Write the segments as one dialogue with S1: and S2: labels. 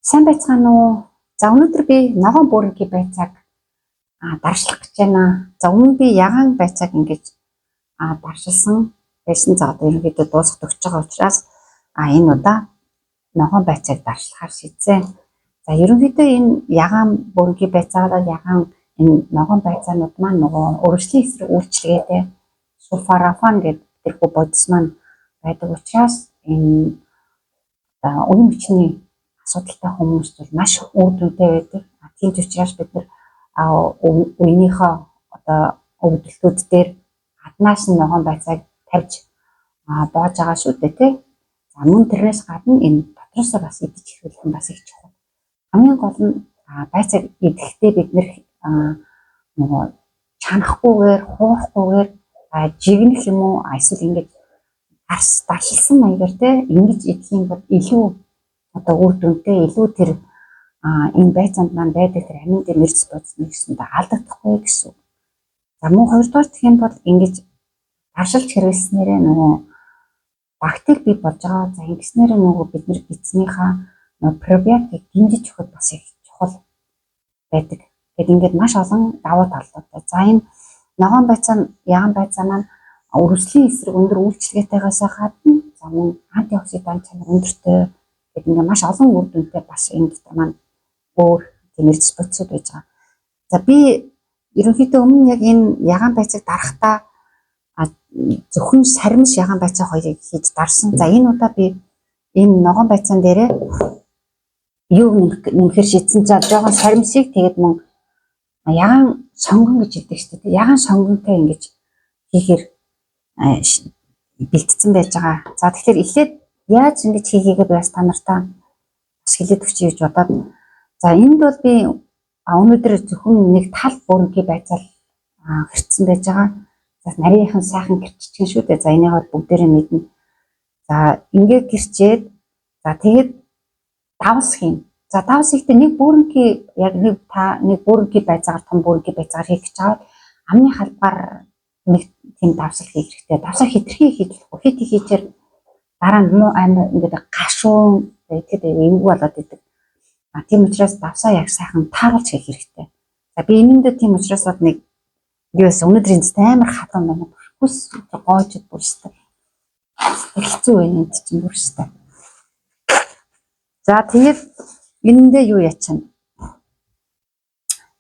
S1: Сайн байцгаана уу? За өнөөдөр би ногоон буургийн байцааг даршлах гэж байна. За өмнө би ягаан байцааг ингэж даршилсан байсан. За одоо ерөнхийдөө дуусах төгсөж байгаа учраас энэ удаа ногоон байцааг даршлахаар шийдсэн. За ерөнхийдөө энэ ягаан буургийн байцаагаар ягаан энэ ногоон байцаанууд маань нөгөө өргөжлийн эсрэг үйлчлэгээтэй сульфорафан гэдэг тэрхүү бодис маань байдаг учраас энэ үе мөчний асуудалтай хүмүүс бол маш үр дүнтэй байдаг. Тийм ч учраас бид нар үеийнхөө одоо өвдөлтүүд дээр гаднаас нь ногоон байцааг тавьж боож байгаа шүү дээ тий. За мөн тэрнээс гадна энэ дотроосоо бас идэж эхлэх нь бас их чухал. Хамгийн гол нь байцааг идэхдээ бид нэр нөгөө чанахгүйгээр, хуурахгүйгээр жигнэх юм уу эсвэл ингэж даршилсан маягаар тий ингэж идэх юм бол илүү одоо үр дүнтэй илүү тэр энэ байцаанд маань байдаг тэр амин дээр мэрц бодсон гэсэндээ алдагдахгүй гэсэн. За мөн хоёрдугаар гэх юм бол ингэж даршилж хэрэглэснээрээ нөгөө бактери бий болж байгаа. За ингэснээрээ нөгөө бидний эзнийхээ нөгөө пробиотик дэмжиж өгөхөд бас их чухал байдаг. Тэгэд ингээд маш олон давуу талуудтай. За энэ ногоон байцаа, ягаан байцаа маань өргөжлийн эсрэг өндөр үйлчлэгээтэйгээс гадна за мөн антиоксидант чанар өндөртэй ингээ маш олон үр дүнтэй бас энэ дотор маань өөр тэмэрч бодисод байж байгаа. За би ерөнхийдөө өмнө яг энэ ягаан байцааг дарахдаа зөвхөн саримс ягаан байцаа хоёрыг хийж дарсан. За энэ удаа би энэ ногоон байцаан дээрээ юу нэмэхээр шийдсэн. За жоохон саримсыг тэгээд мөн ягаан сонгон гэж хэлдэг шүү дээ. Ягаан сонгонтой ингэж хийхээр бэлтцсэн байж байгаа. За тэгэхээр эхлээд яаж ингэж хийхийгээ би бас та нартаа бас хэлээд өгч гэж бодоод. За энд бол би өнөөдөр зөвхөн нэг тал буургийн байцаал хэрцсэн байж байгаа. За нарийнхан сайхан гэрччихэн шүү дээ. За энийг бол бүгдээрээ мэднэ. За ингээд гэрчээд за тэгээд давс хийн. За давс ихтэй нэг буургийн яг нэг буургийн байцаагаар том буургийн байцаагаар хийх гэж байгаа. Амны халбаар нэг тийм давсал хийх хэрэгтэй. Давсаа хитрхи хийхгүй. Хит хийчээр дараа нь муу амир ингээд гашуун тэгээд эвгүй болоод идэг. Тийм учраас давсаа яг сайхан тааруулж хийх хэрэгтэй. За би энэндээ тийм учраас бол нэг юус өнөөдрийн амар хатан байна. Бүс гоожд бүрстэй. Хэцүү байна энэ чинь бүрстэй. За тэгээд энэндээ юу ячна?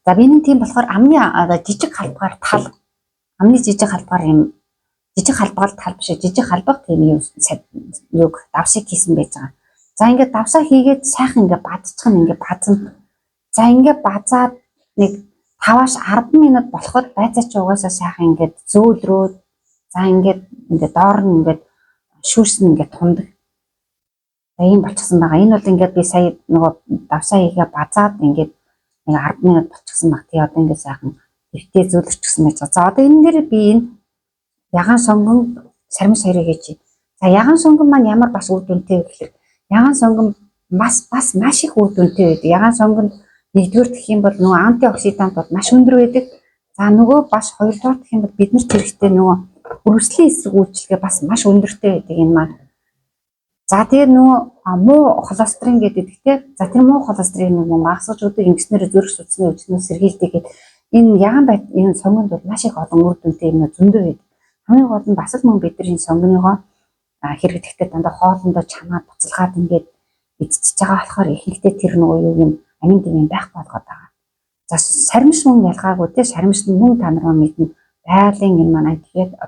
S1: За би энэ тийм болохоор амны жижиг халбгаар тал амны жижиг халбгаар юм жижиг халбгаар тал биш жижиг халбаг тийм юг давсыг хийсэн байж байгаа. За ингээд давсаа хийгээд сайхан ингээд бадчих нь ингээд базна. За ингээд базаад нэг 5-аас 10 минут болоход байцаач угаасаа сайхан ингээд зөөлрөөд за ингээд доор нь ингээд шүүрсэн ингээд тундаг. За ийм болчихсон байгаа. Энэ бол ингээд би сая нөгөө давсаа хийгээ базаад ингээд нэг 10 минут болчихсон баг. Тэгээ одоо ингээд сайхан эртээ зөөлрчихсэн байж байгаа. За одоо энэ дээр би энэ ягаан сонгон саримс хоёрыг хийж. За ягаан сонгон маань ямар бас үр дүнтэй вэ гэхээр ягаан сонгон бас маш их үр дүнтэй байдаг. Ягаан сонгонд нэгдүгээр гэх юм бол нөгөө антиоксидант бол маш өндөр байдаг. За нөгөө бас хоёрдугаар гэх юм бол биднэрт хэрэгтэй нөгөө өргөжлийн эсрэг үйлчлэгээ бас маш өндөртэй байдаг энэ маань. За тэгээд нөгөө муу холестерин гэдэг те. За тэр муу холестерин нөгөө магасгаж өгдөг ингэснээр зүрх судасны өвчнөөс сэргийлдэг гэдэг. Энэ ягаан байт энэ сонгонд бол маш их олон үр дүнтэй юм зөндөө байдаг. Хамгийн гол нь бас л мөн бидний сонгоныгоо хэрэгдэхдээ дандаа хоолндоо чанаад буцалгаад ингээд идчихэж байгаа болохоор ихэнхдээ тэр нөгөө юу юм амин дэвэн байхгүй болгоод байгаа. За саримс мөн ялгаагүй те саримс нь мөн та нар мэднэ байгалийн энэ маань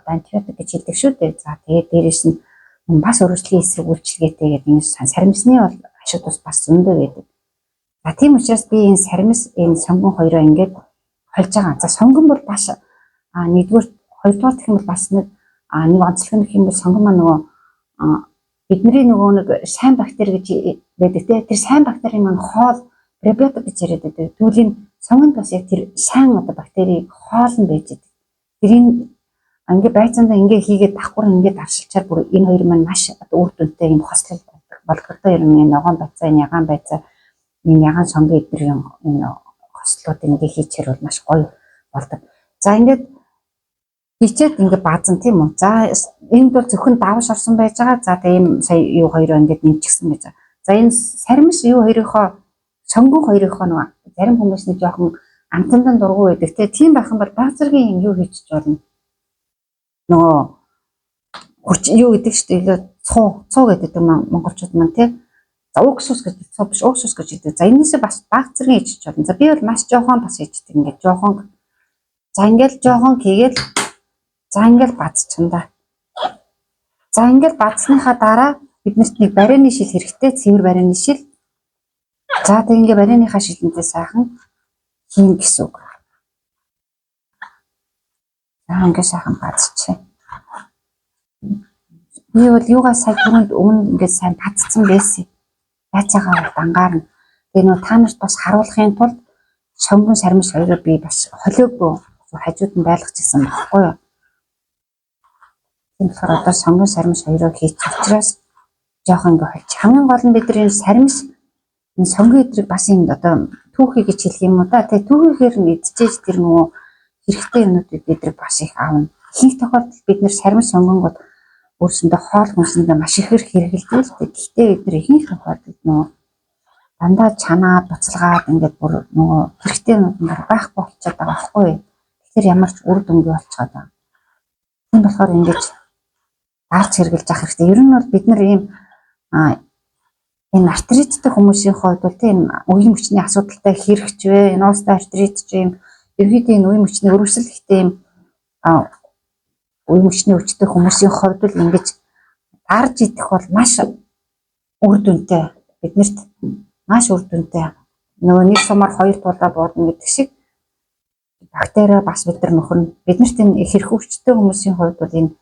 S1: антибиотик гэж хэлдэг шүү дээ. За тэгээд дээрэс нь бас өргөжлийн эсрэг үйлчлэгээтэй гэдэг энэ саримсны бол ашиг тус бас зөндөө байдаг. За тийм учраас би энэ саримс энэ сонгон хоёроо ингээд холж байгаа. За сонгон бол бас нэгдүгээр хоёрдугаар гэх юм бол бас нэг онцлог нь гэх юм бол сонгон маань нөгөө бидний нөгөө нэг сайн бактери гэж байдаг те. Тэр сайн бактери маань хоол пребиотик гэж яриад байдаг. Түүний сонгонд бас яг тэр сайн одоо бактерийг хоол нь байж байдаг. Тэрийн ингээ байцаандаа ингээ хийгээд давхар ингээ даршилчаар бүр энэ хоёр маань маш одоо үр дүнтэй юм хослол болгодог юм. Ногоон байцаа, ягаан байцаа, энэ ягаан сонгон эдгээр энэ хослууд ингээ хийчихэр бол маш гоё болдог. За ингээд хичээд ингээ баазан тийм үү. За энд бол зөвхөн давш орсон байж байгаа. За тэгээ ийм сая юу хоёроо ингээ нэмчихсэн байж байгаа. За энэ саримс юу хоёрынхоо сонгон хоёрынхоо нөгөө зарим хүмүүс нэг жоохон амтандан дургу байдаг те тийм байх юм бол баг зэргийн юм юу хийчих болно. Нөгөө хурц юу гэдэг чинь илүү цуу гэдэг монголчууд маань те уугсус гэж цоо биш уугсус гэж хэлдэг. За энэсээ бас баг зэргийн ичж болно. За би бол маш жоохон бас ичдэг ингээд жоохон. За ингээд жоохон хийгээд за ингээд бадцчихна. За ингээд бадцсныхаа дараа биднэрт нэг барианы шил хэрэгтэй, цэвэр барианы шил. За тэг ингээд барианыхаа шилэнтэй сайхан хийн гэсэн үг. За ингээд сайхан бадцчих. Би бол юугаа сая түрүүнд өмнө ингээд сайн бадцсан байсан. Яцаагаа дангаарна. Тэгээ нөө та нарт бас харуулахын тулд сонгон сармис хоёроо би бас холиоггүй хажууд нь байлгачихсан байхгүй юу. Тийм болохоор одоо сонгон сармис хоёроо хийчих учраас жоохон ингээ холж. Хамгийн гол нь бид нар энэ сармис энэ сонгон идрийг бас энэ одоо түүхий гэж хэлэх юм уу да. Тэгээ түүхийгээр нь идчихэж тэр нөгөө хэрэгтэй юмнуудыг бид нар бас их аавна. Ихэнх тохиолдолд бид нар сармис сонгонгод өөрсөндөө хоол хүнсэндээ маш ихээр хэрэгэлдэг л дээ. Гэхдээ бид нар ихэнх тохиолдолд нөгөө дандаа чанаа буцалгаад ингээд бүр нөгөө хэрэгтэй юмнууд байхгүй болчиход байгаа байхгүй юу. Тэгэхээр ямар ч үр дүнгүй болчиход байгаа. Тийм болохоор ингэж аарч хэрглэж авах хэрэгтэй. Ер нь бол бид нар ийм энэ артриттэй хүмүүсийн хувьд бол тийм үеийн хүчний асуудалтай хэрэгч вэ? Энэ уустай артрит ч юм ерөөдөө энэ үеийн хүчний өрөвсөл ихтэй юм үеийн хүчний өвчтөй хүмүүсийн хувьд бол ингэж арж идэх бол маш үр дүнтэй. Биднэрт маш үр дүнтэй. Нөгөө нэг сумаар хоёр тулаа буудна гэдэг шиг бактери бас бид нар нөхөрнө. Биднэрт энэ хэрэг өвчтөй хүмүүсийн хувьд бол энэ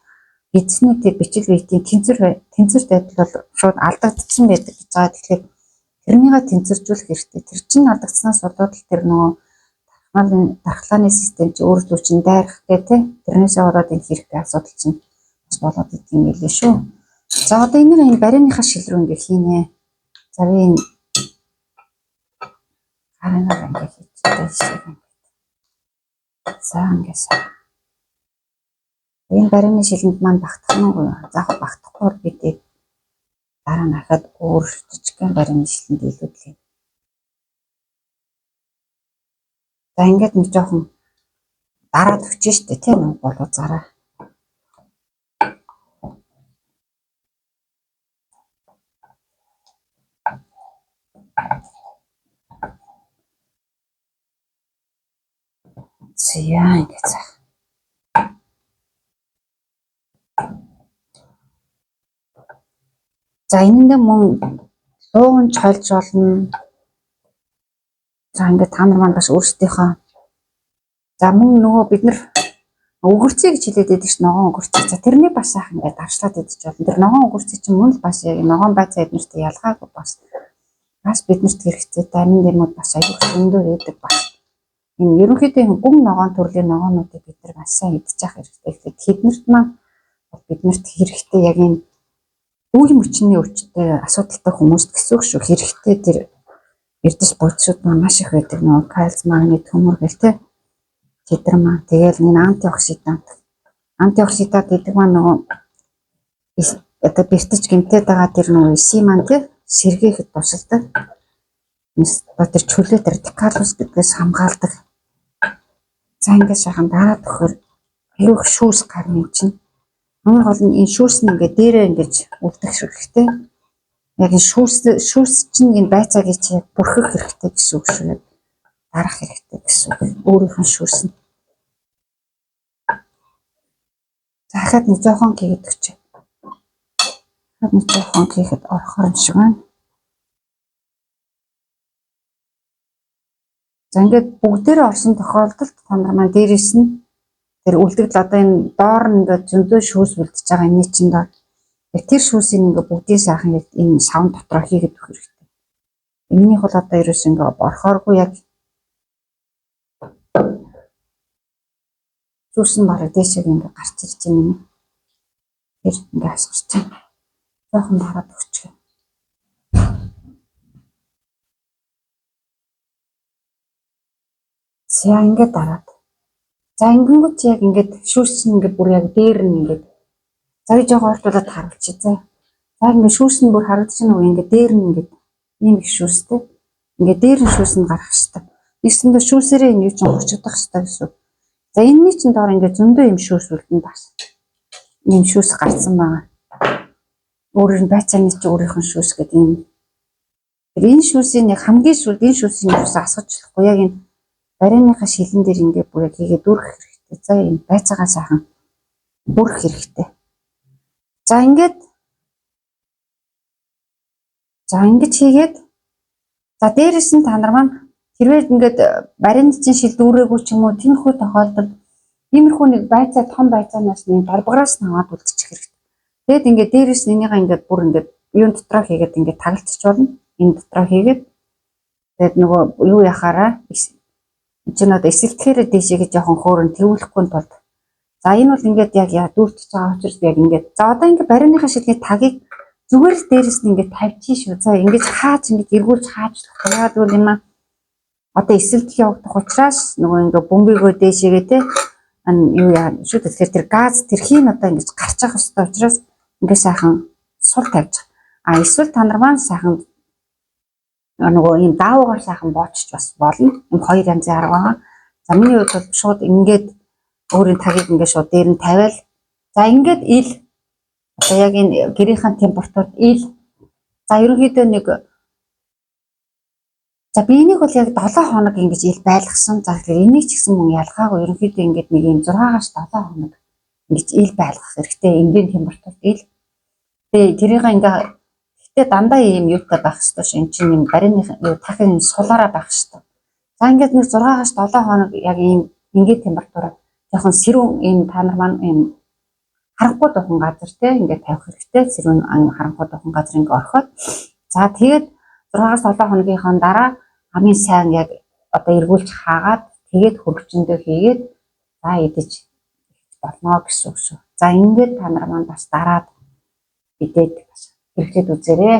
S1: эзний бичил биетийн тэнцвэр байдал бол шууд алдагдсан байдаг гэж байгаа. Тэгэхээр тэрнийгээ тэнцвэржүүлэх хэрэгтэй. Тэр чинь алдагдсанаас болоод тэр нөгөө дархлааны систем чи өөрсдөө чинь дайрах гэдэг тэрнээсээ болоод энэ хэрэгтэй асуудал чинь бас болоод идэв юм билээ шүү. За одоо энэ барианыхаа шил рүү ингээ хийнэ. За би энэ гаранаар ингээ хийчихсэн. За ингээсаа энэ барианы шилэнд маань багтах нь заах багтахгүй бидээ дараа нь хахад өөр жижигхэн барианы шилэнд илүүдлээ. За ингээд нэг жоохон дараад өгч штэ тийм үү болоо зараа. Зяа ингээд цаа. За энэндээ мөн лууган чольж болно. За ингээд та нар маань бас өөрсдийнхөө за мөн нөгөө бид нар өгөрцөө гэж хэлээд байдаг ш ногоон өгөрцөө. За тэрний бас сайхан ингээд даршлаад идэж болно. Тэр ногоон өгөрцөө чинь мөн л бас яг ногоон байцаа эднэрт ялгаагүй бас биднэрт хэрэгтэй амин дэмүүд бас аюул өндөр байдаг бас. Энэ ерөнхийдөө гүн ногоон төрлийн ногоонуудыг бид нар маш сайн идэж явах хэрэгтэй. Тэднэрт маань биднэрт хэрэгтэй яг энэ үе мөчний өвчтөй асуудалтай хүмүүст гэсэн үг шүү. Хэрэгтэй тэр эрдэс бодисууд маань маш их байдаг. Нөгөө кальц, магний, төмөр гэл тэ. Тэдэр маань тэгэл энэ антиоксидант гэдэг маань нөгөө одоо бэртэж гэмтээд байгаа тэр нөгөө эсийн маань тэ сэргээхэд тусалдаг. Тэр чөлөөт радикалус гэдгээс хамгаалдаг. За ингээд шахан дараад өгөхөр аюу их шүүс гарна чинь. Хамгийн гол нь энэ шүүс нь ингээд дээрээ ингэж үлдэх хэрэгтэй. Яг энэ шүүс чинь энэ байцааг чи бүрхэх хэрэгтэй гэсэн үг шүү. Дарах хэрэгтэй гэсэн үг. Өөрийнх нь шүүс нь. Захад нэг жоохон хийгээд өгч. Хад нэг жоохон хийхэд орохоор юм шиг байна. За ингээд бүгдээрээ орсон тохиолдолд та нар маань дээрээс нь тэр үлдэгдэл одоо энэ доор нь ингээд зөндөө шүүс үлдчихэж байгаа энэ чинь доо тэр шүүсийг ингээд бүгдээс ахын яг энэ савн дотроо хийгээд өгөх хэрэгтэй. Энийх бол одоо ерөөс ингээд орохооргүй яг шүүс нь бараг дээшээ ингээд гарч ирж байна. Тэр ингээд асгарч байна. Жоохон дараад өгч. За ингээд дараад. За ингэнгүүт яг ингээд шүүс нь ингээд бүр яг дээр нь ингээд за жоохон ортуулаад харуулчих. За ингээд шүүс нь бүр харагдаж байна уу ингээд дээр нь ингээд ийм их шүүстэй. Ингээд дээр нь шүүс нь гарах хэрэгтэй. Нэгсэндээ шүүсээрээ энэ юу ч хурцдах хэрэгтэй гэсэн. За энэний чинь доор ингээд зөндөө юм шүүс үлдэн бас. Ийм шүүс гарсан байгаа. Өөрөөр нь байцааны чи өөрийнх нь шүүс гэдэг юм. Энэ шүүсийн яг хамгийн сүүлд энэ шүүсийн шүүс асгаж болохгүй яг энэ барианыхаа шилэн дээр ингээд бүр яг хийгээд дүүргэх хэрэгтэй. За энэ байцаагаа сайхан бүрэх хэрэгтэй. За ингэж хийгээд за дээрэс нь та нар маань хэрвээ ингээд барианы чинь шил дүүрээгүй ч юм уу тиймэрхүү тохиолдолд иймэрхүү нэг байцаа том байцаанаас нэг дарбагаас наваад үлдчих хэрэгтэй. Тэгэд ингээд дээрэс нь энийгээ ингээд бүр ингээд юун дотроо хийгээд ингээд тагалтчих болно. Энэ дотроо хийгээд тэгээд нөгөө юу яхаараа чинь одоо эсэлтгэхээрээ дэшегээ жоохон хөөрөн тэрүүлэхгүй тулд за энэ бол ингээд яг дүүртэж байгаа учраас яг ингээд за одоо ингээд барианыхаа шилний тагийг зүгээр л дээрэс нь ингээд тавьчих шүү. За ингээд хааж ингээд эргүүлж хаажлах. Яагаад гэвэл юм аа одоо эсэлдэх явагдах учраас нөгөө ингээд бөмбөгөө дэшегээ те юу яа шүү тэгэхээр тэр газ тэрхийн одоо ингээд гарч явах хэрэгтэй учраас ингээд сайхан сул тавьж. Эсвэл та нар маань сайхан нөгөө юм даавуугаар сайхан боочч бас болно. Юм хоёр янзын арга байна. За миний хувьд бол шууд ингээд өөрийн тагийг ингээд шууд дээр нь тавиал. За ингээд ил одоо яг энэ гэрийнхэн температурт ил. За ерөнхийдөө нэг за би энийг бол яг 7 хоног ингэж ил байлгасан. За тэгэхээр энийг ч гэсэн мөн ялгаагүй ерөнхийдөө ингээд нэг юм 6-аас 7 хоног ингэж ил байлгах хэрэгтэй. Энгийн температурт ил. Тэгээ тэрийг ингээд гэтээ дандаа ийм юутай байх хэрэгтэй ш. Энд чинь юм барианы тахын сулаараа байх хэрэгтэй. За ингээд нэг 6-аас 7 хоног яг ийм энгийн температураар жоохон сэрүүн ийм та нар маань ийм харанхуй духан газар те ингээд тавих хэрэгтэй. Сэрүүн харанхуй духан газар ингээд орхиод. За тэгээд 6-аас 7 хоногийнхаа дараа хамгийн сайн яг одоо эргүүлж хаагаад тэгээд хөргөчөндөө хийгээд за идэж болно гэсэн үг шүү. За ингээд та нар маань бас дараад идээд хэрэглээд үзээрэй.